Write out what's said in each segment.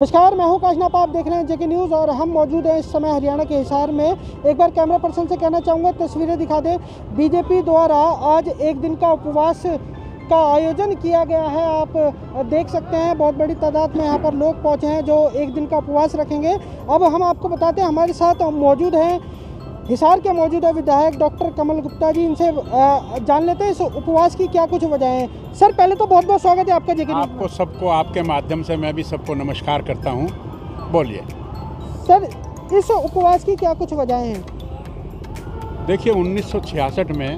नमस्कार, मैं हूं काशनाप। आप देख रहे हैं जेके न्यूज़ और हम मौजूद हैं इस समय हरियाणा के हिसार में। एक बार कैमरा पर्सन से कहना चाहूँगा तस्वीरें दिखा दें। बीजेपी द्वारा आज एक दिन का उपवास का आयोजन किया गया है। आप देख सकते हैं बहुत बड़ी तादाद में यहाँ पर लोग पहुँचे हैं जो एक दिन का उपवास रखेंगे। अब हम आपको बताते हैं, हमारे साथ मौजूद हैं हिसार के मौजूदा विधायक डॉक्टर कमल गुप्ता जी। इनसे जान लेते हैं इस उपवास की क्या कुछ वजह है। सर, पहले तो बहुत बहुत स्वागत है आपका जेके न्यूज़ में। आपको सबको आपके माध्यम से मैं भी सबको नमस्कार करता हूं। बोलिए सर, इस उपवास की क्या कुछ वजहें हैं? देखिए, 1966 में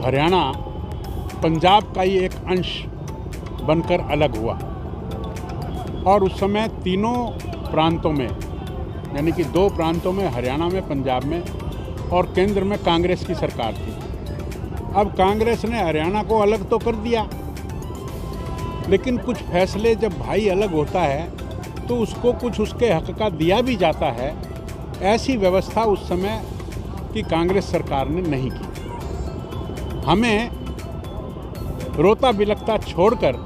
हरियाणा पंजाब का ही एक अंश बनकर अलग हुआ और उस समय तीनों प्रांतों में, यानी कि दो प्रांतों में, हरियाणा में, पंजाब में और केंद्र में कांग्रेस की सरकार थी। अब कांग्रेस ने हरियाणा को अलग तो कर दिया, लेकिन कुछ फैसले जब भाई अलग होता है तो उसको कुछ उसके हक का दिया भी जाता है। ऐसी व्यवस्था उस समय की कांग्रेस सरकार ने नहीं की। हमें रोता बिलखता छोड़कर,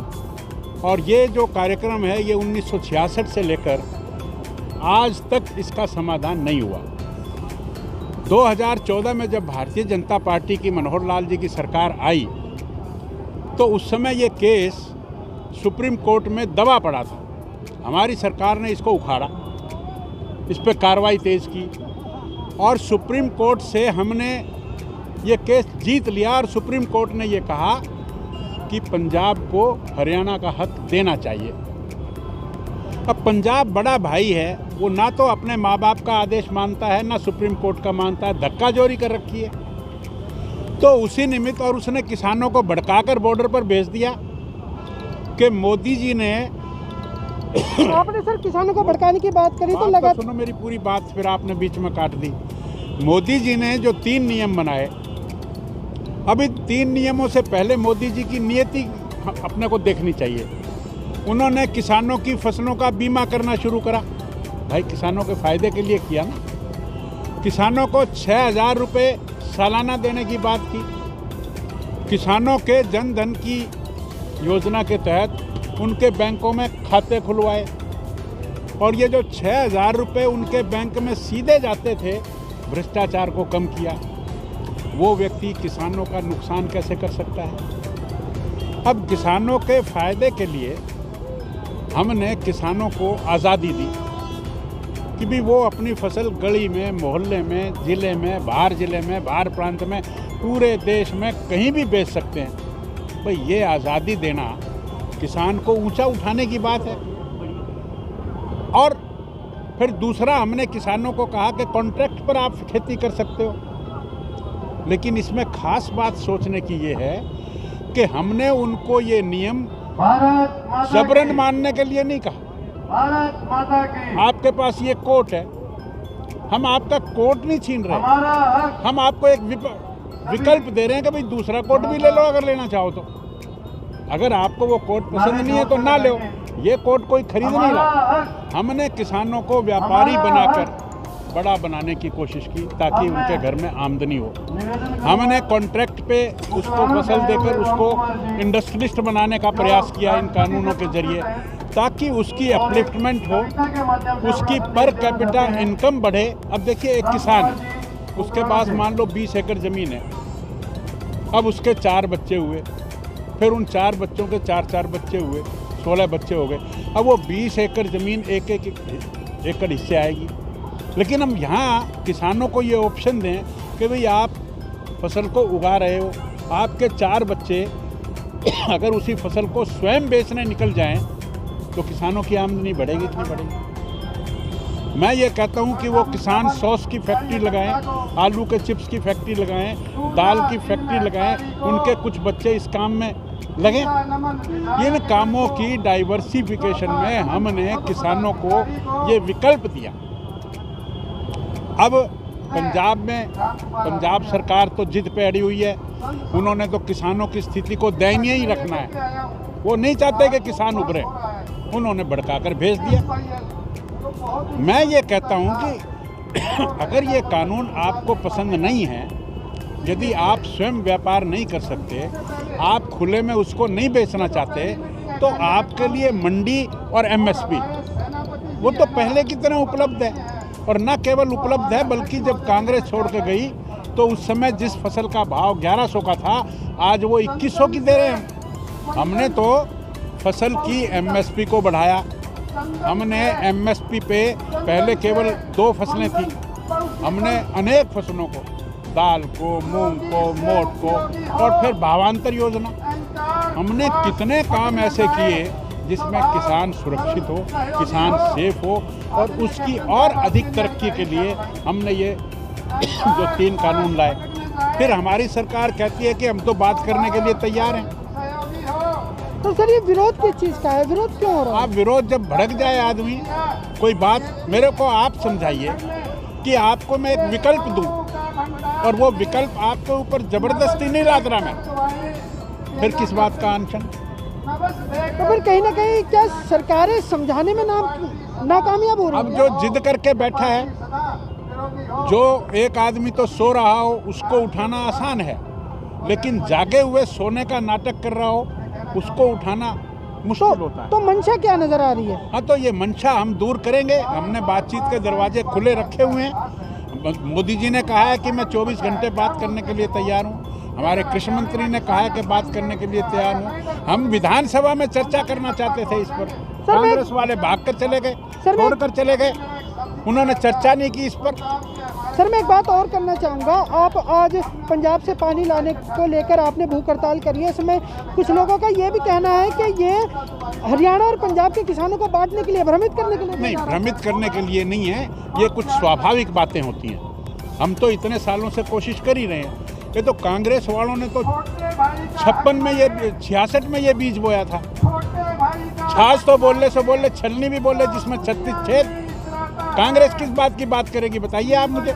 और ये जो कार्यक्रम है ये 1966 से लेकर आज तक इसका समाधान नहीं हुआ। 2014 में जब भारतीय जनता पार्टी की मनोहर लाल जी की सरकार आई तो उस समय ये केस सुप्रीम कोर्ट में दबा पड़ा था। हमारी सरकार ने इसको उखाड़ा, इस पर कार्रवाई तेज की और सुप्रीम कोर्ट से हमने ये केस जीत लिया और सुप्रीम कोर्ट ने ये कहा कि पंजाब को हरियाणा का हक देना चाहिए। अब पंजाब बड़ा भाई है, वो ना तो अपने माँ बाप का आदेश मानता है ना सुप्रीम कोर्ट का मानता है, धक्काजोरी कर रखी है। तो उसी निमित्त और उसने किसानों को भड़काकर बॉर्डर पर भेज दिया कि मोदी जी ने आपने सर किसानों को भड़काने की बात करी तो लगा। सुनो मेरी पूरी बात, फिर आपने बीच में काट दी। मोदी जी ने जो 3 नियम बनाए, अभी 3 नियमों से पहले मोदी जी की नीयति अपने को देखनी चाहिए। उन्होंने किसानों की फसलों का बीमा करना शुरू करा। भाई, किसानों के फायदे के लिए किया ना। किसानों को 6,000 रुपये सालाना देने की बात की। किसानों के जन धन की योजना के तहत उनके बैंकों में खाते खुलवाए और ये जो 6,000 रुपये उनके बैंक में सीधे जाते थे, भ्रष्टाचार को कम किया। वो व्यक्ति किसानों का नुकसान कैसे कर सकता है? अब किसानों के फायदे के लिए हमने किसानों को आज़ादी दी कि भी वो अपनी फसल गली में, मोहल्ले में, ज़िले में, बाहर ज़िले में, बाहर प्रांत में, पूरे देश में कहीं भी बेच सकते हैं। भाई, ये आज़ादी देना किसान को ऊंचा उठाने की बात है। और फिर दूसरा, हमने किसानों को कहा कि कॉन्ट्रैक्ट पर आप खेती कर सकते हो। लेकिन इसमें खास बात सोचने की ये है कि हमने उनको ये नियम जबरन मानने के लिए नहीं कहा। आपके पास ये कोर्ट है, हम आपका कोर्ट नहीं छीन रहे, हम आपको एक विकल्प दे रहे हैं कि भाई दूसरा कोर्ट भी ले लो अगर लेना चाहो तो। अगर आपको वो कोर्ट पसंद नहीं है तो ना लो। ये कोर्ट कोई खरीद नहीं रहा। हमने किसानों को व्यापारी बनाकर बड़ा बनाने की कोशिश की ताकि उनके घर में आमदनी हो। हमने कॉन्ट्रैक्ट पे उसको फसल देकर उसको इंडस्ट्रियलिस्ट बनाने का प्रयास किया इन कानूनों के जरिए, ताकि उसकी अपलिफ्टमेंट हो, उसकी पर कैपिटा इनकम बढ़े। अब देखिए, एक किसान है, उसके पास मान लो 20 एकड़ ज़मीन है। अब उसके 4 बच्चे हुए, फिर उन 4 बच्चों के 4-4 बच्चे हुए, 16 बच्चे हो गए। अब वो 20 एकड़ ज़मीन एक एकड़ हिस्से आएगी। लेकिन हम यहाँ किसानों को ये ऑप्शन दें कि भाई आप फसल को उगा रहे हो, आपके 4 बच्चे अगर उसी फसल को स्वयं बेचने निकल जाएं तो किसानों की आमदनी बढ़ेगी कि नहीं बढ़ेगी? मैं ये कहता हूँ कि वो किसान सॉस की फैक्ट्री लगाएं, आलू के चिप्स की फैक्ट्री लगाएं, दाल की फैक्ट्री लगाएं, उनके कुछ बच्चे इस काम में लगें। इन कामों की डाइवर्सिफिकेशन में हमने किसानों को ये विकल्प दिया। अब पंजाब सरकार तो जिद पे अड़ी हुई है। उन्होंने तो किसानों की स्थिति को दयनीय ही रखना है। वो नहीं चाहते कि किसान उभरे, उन्होंने भड़काकर भेज दिया। मैं ये कहता हूँ कि अगर ये कानून आपको पसंद नहीं है, यदि आप स्वयं व्यापार नहीं कर सकते, आप खुले में उसको नहीं बेचना चाहते, तो आपके लिए मंडी और एमएसपी वो तो पहले की तरह उपलब्ध है, और न केवल उपलब्ध है बल्कि जब कांग्रेस छोड़ के गई तो उस समय जिस फसल का भाव 1100 का था आज वो 2100 की दे रहे हैं। हमने तो फसल की एमएसपी को बढ़ाया। हमने एमएसपी पे पहले केवल 2 फसलें थी, हमने अनेक फसलों को, दाल को, मूंग को, मोट को, और फिर भावांतर योजना। हमने कितने काम ऐसे किए जिसमें किसान सुरक्षित हो, किसान सेफ हो, और उसकी और अधिक तरक्की के लिए हमने ये जो 3 कानून लाए। फिर हमारी सरकार कहती है कि हम तो बात करने के लिए तैयार हैं। तो सर ये विरोध किस चीज़ का है, विरोध क्यों हो रहा है? आप विरोध जब भड़क जाए आदमी कोई बात, मेरे को आप समझाइए कि आपको मैं एक विकल्प दूं और वो विकल्प आपके ऊपर जबरदस्ती नहीं लाद रहा मैं, फिर किस बात का अनशन? तो फिर कहीं ना कहीं क्या सरकारें समझाने में नाकामयाब हो रही अब है? जो जिद करके बैठा है, जो एक आदमी तो सो रहा हो उसको उठाना आसान है, लेकिन जागे हुए सोने का नाटक कर रहा हो उसको उठाना मुश्किल होता है। तो मंशा क्या नजर आ रही है? हाँ, तो ये मंशा हम दूर करेंगे। हमने बातचीत के दरवाजे खुले रखे हुए हैं। मोदी जी ने कहा है कि मैं 24 घंटे बात करने के लिए तैयार हूँ। हमारे कृषि मंत्री ने कहा है कि बात करने के लिए तैयार हूँ। हम विधानसभा में चर्चा करना चाहते थे इस पर, कांग्रेस वाले भाग कर चले गए, छोड़कर चले गए, उन्होंने चर्चा नहीं की इस पर। सर मैं एक बात और करना चाहूँगा, आप आज पंजाब से पानी लाने को लेकर आपने भूख हड़ताल करी है। इसमें कुछ लोगों का ये भी कहना है कि ये हरियाणा और पंजाब के किसानों को बांटने के लिए, भ्रमित करने के लिए। नहीं, भ्रमित करने के लिए नहीं है, ये कुछ स्वाभाविक बातें होती हैं। हम तो इतने सालों से कोशिश कर ही रहे हैं। ये तो कांग्रेस वालों ने तो 56 में, ये 66 में ये बीज बोया था। छाछ तो बोलने से बोले, छलनी भी बोले जिसमें 36 छेद। कांग्रेस किस बात की बात करेगी बताइए आप मुझे?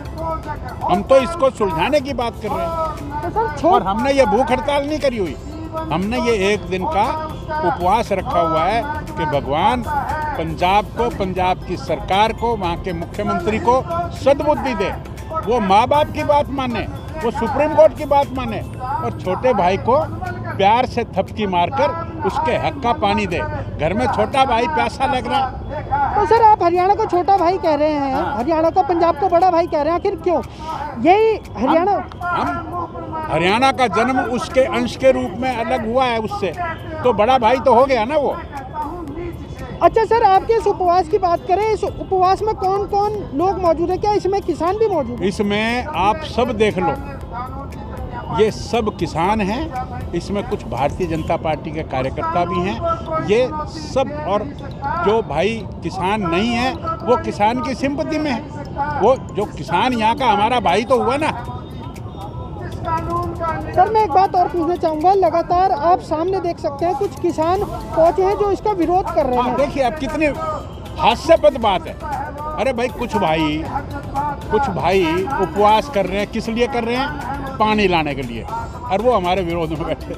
हम तो इसको सुलझाने की बात कर रहे हैं। और हमने ये भूख हड़ताल नहीं करी हुई, हमने ये 1 दिन का उपवास रखा हुआ है कि भगवान पंजाब को, पंजाब की सरकार को, वहाँ के मुख्यमंत्री को सद्बुद्धि दे, वो माँ बाप की बात माने, वो सुप्रीम कोर्ट की बात माने, और छोटे भाई को प्यार से थपकी मारकर उसके हक का पानी दे। घर में छोटा भाई प्यासा लग रहा। तो सर आप हरियाणा को छोटा भाई कह रहे हैं, हरियाणा को पंजाब को बड़ा भाई कह रहे हैं, आखिर क्यों? यही हरियाणा, हम हरियाणा का जन्म उसके अंश के रूप में अलग हुआ है उससे, तो बड़ा भाई तो हो गया ना वो। अच्छा सर, आपके इस उपवास की बात करें, इस उपवास में कौन कौन लोग मौजूद है? क्या इसमें किसान भी मौजूद है? इसमें आप सब देख लो, ये सब किसान हैं। इसमें कुछ भारतीय जनता पार्टी के कार्यकर्ता भी हैं। ये सब, और जो भाई किसान नहीं है वो किसान की सिंपत्ति में है। वो जो किसान यहाँ का हमारा भाई तो हुआ ना। सर मैं एक बात और पूछना चाहूँगा, लगातार आप सामने देख सकते हैं कुछ किसान पहुँचे हैं जो इसका विरोध कर रहे हैं। देखिए अब कितनी हास्यास्पद बात है। अरे भाई, कुछ भाई उपवास कर रहे हैं, किस लिए कर रहे हैं? पानी लाने के लिए, और वो हमारे विरोध में बैठे।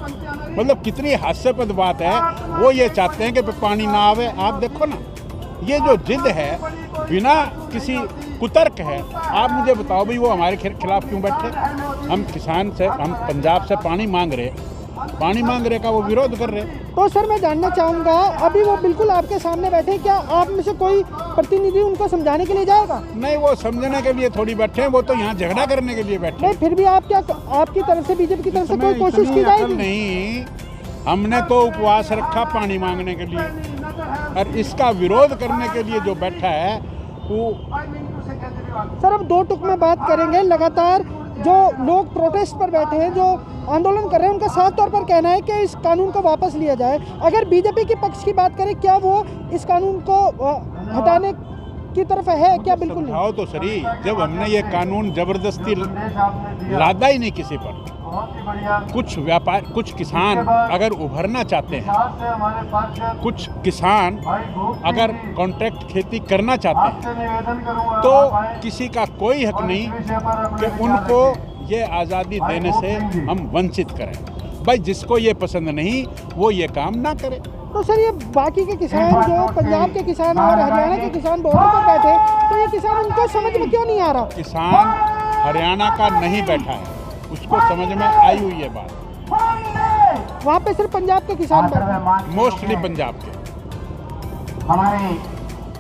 मतलब कितनी हास्यास्पद बात है। वो ये चाहते हैं कि पानी ना आवे। आप देखो ना, ये जो जिद है बिना किसी कुतर्क है। आप मुझे बताओ भाई, वो हमारे खिलाफ क्यों बैठे? हम किसान से, हम पंजाब से पानी मांग रहे का वो विरोध कर रहे। तो सर मैं जानना चाहूँगा, अभी वो बिल्कुल आपके सामने बैठे, क्या आप में से कोई प्रतिनिधि उनको समझाने के लिए जाएगा? नहीं, वो समझने के लिए थोड़ी बैठे हैं, वो तो यहाँ झगड़ा करने के लिए बैठे। नहीं, फिर भी आप क्या, आपकी तरफ से, बीजेपी की तरफ से कोई कोशिश की जाएगी? नहीं, हमने तो उपवास रखा पानी मांगने के लिए, और इसका विरोध करने के लिए जो बैठा है वो। सर अब 2 टुक में बात करेंगे। लगातार जो लोग प्रोटेस्ट पर बैठे हैं, जो आंदोलन कर रहे हैं, उनका साफ तौर पर कहना है कि इस कानून को वापस लिया जाए। अगर बीजेपी के पक्ष की बात करें, क्या वो इस कानून को हटाने की तरफ है? क्या बिल्कुल नहीं? समझाओ तो सही, जब हमने ये कानून जबरदस्ती लादा ही नहीं किसी पर। कुछ किसान अगर उभरना चाहते हैं, कुछ किसान अगर कॉन्ट्रैक्ट खेती करना चाहते हैं, तो किसी का कोई हक नहीं कि उनको ये आज़ादी देने से हम वंचित करें। भाई, जिसको ये पसंद नहीं वो ये काम ना करे। तो सर ये बाकी के किसान, जो पंजाब के किसान और हरियाणा के किसान बॉर्डर पर बैठे, तो ये किसान, उनको समझ में क्यों नहीं आ रहा? किसान हरियाणा का नहीं बैठा है, उसको समझ में आई हुई है बात। वहाँ पे सिर्फ पंजाब के किसान बैठे हैं। मोस्टली पंजाब के। हमारे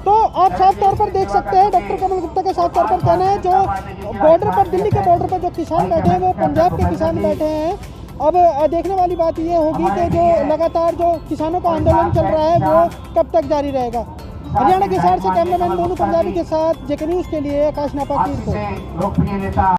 तो आप साफ तौर पर देख सकते हैं डॉक्टर कमल गुप्ता का साफ तौर पर कहना है जो बॉर्डर पर, दिल्ली के बॉर्डर पर जो किसान बैठे हैं वो पंजाब के किसान बैठे हैं। अब देखने वाली बात ये होगी कि जो लगातार जो किसानों का आंदोलन चल रहा है वो कब तक जारी रहेगा। हरियाणा के हिसार से कैमरामैन मोनू पंजाबी के साथ जेके न्यूज़ के लिए आकाश नापा की रिपोर्ट। लोकप्रिय नेता